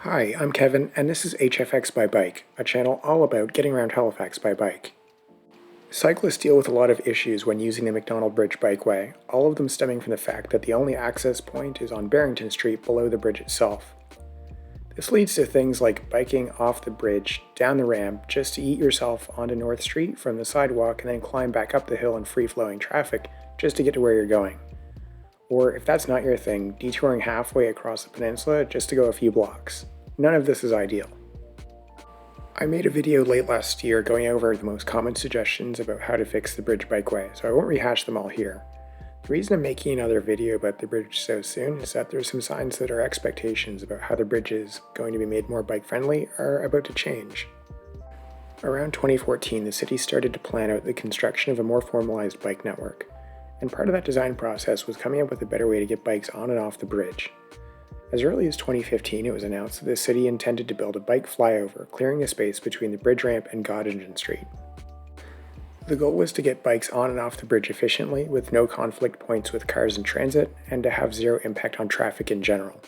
Hi, I'm Kevin, and this is HFX by Bike, a channel all about getting around Halifax by bike. Cyclists deal with a lot of issues when using the Macdonald Bridge Bikeway, all of them stemming from the fact that the only access point is on Barrington Street below the bridge itself. This leads to things like biking off the bridge, down the ramp, just to eat yourself onto North Street from the sidewalk and then climb back up the hill in free-flowing traffic just to get to where you're going. Or if that's not your thing, detouring halfway across the peninsula just to go a few blocks. None of this is ideal. I made a video late last year going over the most common suggestions about how to fix the bridge bikeway, so I won't rehash them all here. The reason I'm making another video about the bridge so soon is that there's some signs that our expectations about how the bridge is going to be made more bike-friendly are about to change. Around 2014, the city started to plan out the construction of a more formalized bike network, and part of that design process was coming up with a better way to get bikes on and off the bridge. As early as 2015, it was announced that the city intended to build a bike flyover, clearing the space between the bridge ramp and Gottingen Street. The goal was to get bikes on and off the bridge efficiently, with no conflict points with cars in transit, and to have zero impact on traffic in general.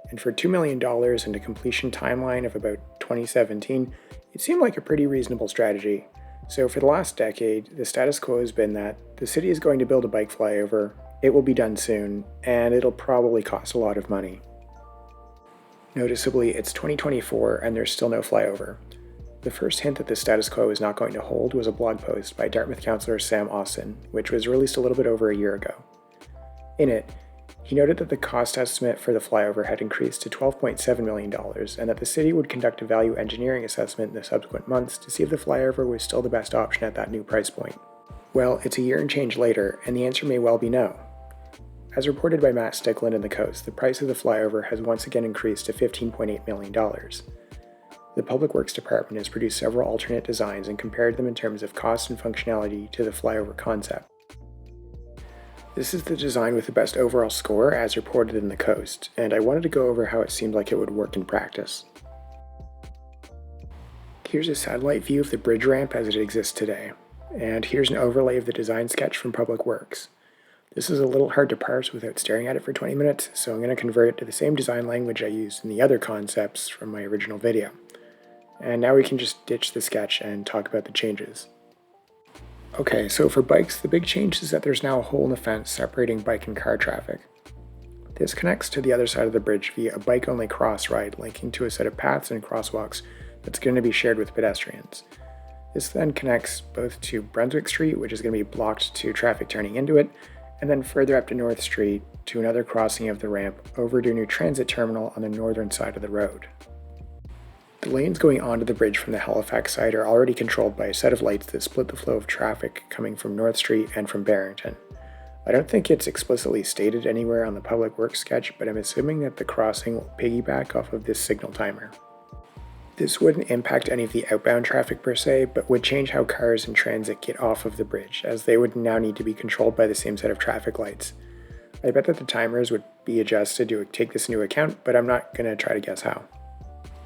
And for $2 million and a completion timeline of about 2017, it seemed like a pretty reasonable strategy. So for the last decade, the status quo has been that the city is going to build a bike flyover, it will be done soon, and it'll probably cost a lot of money. Noticeably, it's 2024 and there's still no flyover. The first hint that the status quo is not going to hold was a blog post by Dartmouth councillor Sam Austin, which was released a little bit over a year ago. In it, he noted that the cost estimate for the flyover had increased to $12.7 million and that the city would conduct a value engineering assessment in the subsequent months to see if the flyover was still the best option at that new price point. Well, it's a year and change later, and the answer may well be no. As reported by Matt Stickland in The Coast, the price of the flyover has once again increased to $15.8 million. The Public Works Department has produced several alternate designs and compared them in terms of cost and functionality to the flyover concept. This is the design with the best overall score as reported in The Coast, and I wanted to go over how it seemed like it would work in practice. Here's a satellite view of the bridge ramp as it exists today, and here's an overlay of the design sketch from Public Works. This is a little hard to parse without staring at it for 20 minutes, so I'm going to convert it to the same design language I used in the other concepts from my original video. And now we can just ditch the sketch and talk about the changes. Okay, so for bikes, the big change is that there's now a hole in the fence separating bike and car traffic. This connects to the other side of the bridge via a bike-only cross ride linking to a set of paths and crosswalks that's going to be shared with pedestrians. This then connects both to Brunswick Street, which is going to be blocked to traffic turning into it, and then further up to North Street to another crossing of the ramp over to a new transit terminal on the northern side of the road. The lanes going onto the bridge from the Halifax side are already controlled by a set of lights that split the flow of traffic coming from North Street and from Barrington. I don't think it's explicitly stated anywhere on the Public Works sketch, but I'm assuming that the crossing will piggyback off of this signal timer. This wouldn't impact any of the outbound traffic per se, but would change how cars in transit get off of the bridge, as they would now need to be controlled by the same set of traffic lights. I bet that the timers would be adjusted to take this into account, but I'm not going to try to guess how.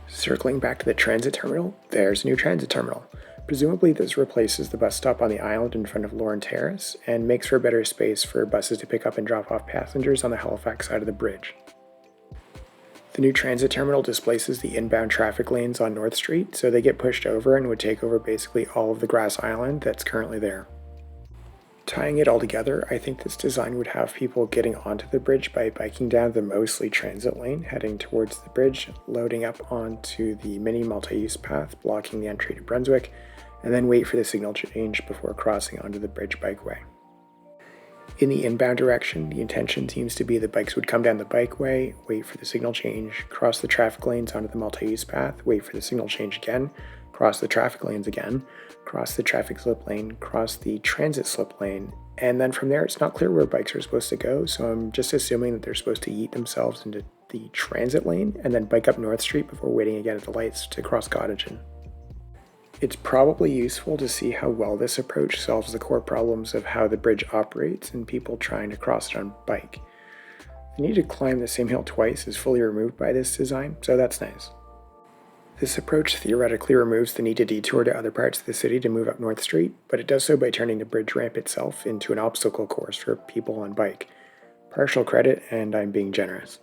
Circling back to the transit terminal, there's a new transit terminal. Presumably this replaces the bus stop on the island in front of Lauren Terrace, and makes for better space for buses to pick up and drop off passengers on the Halifax side of the bridge. The new transit terminal displaces the inbound traffic lanes on North Street, so they get pushed over and would take over basically all of the grass island that's currently there. Tying it all together, I think this design would have people getting onto the bridge by biking down the mostly transit lane, heading towards the bridge, loading up onto the mini multi-use path, blocking the entry to Brunswick, and then wait for the signal change before crossing onto the bridge bikeway. In the inbound direction, the intention seems to be the bikes would come down the bikeway, wait for the signal change, cross the traffic lanes onto the multi-use path, wait for the signal change again, cross the traffic lanes again, cross the traffic slip lane, cross the transit slip lane, and then from there it's not clear where bikes are supposed to go, so I'm just assuming that they're supposed to yeet themselves into the transit lane and then bike up North Street before waiting again at the lights to cross Gottingen. It's probably useful to see how well this approach solves the core problems of how the bridge operates and people trying to cross it on bike. The need to climb the same hill twice is fully removed by this design, so that's nice. This approach theoretically removes the need to detour to other parts of the city to move up North Street, but it does so by turning the bridge ramp itself into an obstacle course for people on bike. Partial credit, and I'm being generous.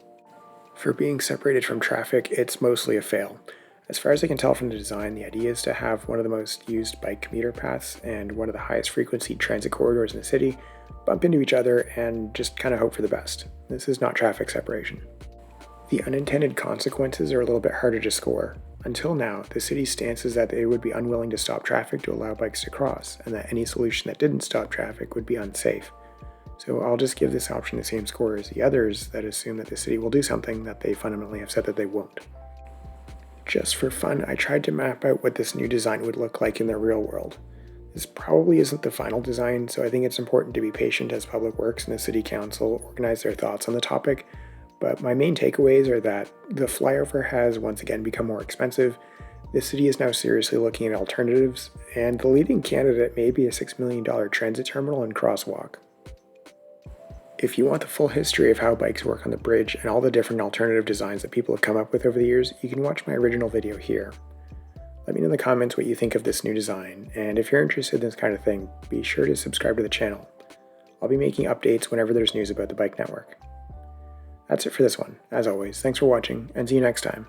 For being separated from traffic, it's mostly a fail. As far as I can tell from the design, the idea is to have one of the most used bike commuter paths and one of the highest frequency transit corridors in the city bump into each other and just kind of hope for the best. This is not traffic separation. The unintended consequences are a little bit harder to score. Until now, the city's stance is that they would be unwilling to stop traffic to allow bikes to cross, and that any solution that didn't stop traffic would be unsafe. So I'll just give this option the same score as the others that assume that the city will do something that they fundamentally have said that they won't. Just for fun, I tried to map out what this new design would look like in the real world. This probably isn't the final design, so I think it's important to be patient as Public Works and the City Council organize their thoughts on the topic, but my main takeaways are that the flyover has once again become more expensive, the city is now seriously looking at alternatives, and the leading candidate may be a $6 million transit terminal and crosswalk. If you want the full history of how bikes work on the bridge and all the different alternative designs that people have come up with over the years, you can watch my original video here. Let me know in the comments what you think of this new design, and if you're interested in this kind of thing, be sure to subscribe to the channel. I'll be making updates whenever there's news about the bike network. That's it for this one. As always, thanks for watching, and see you next time.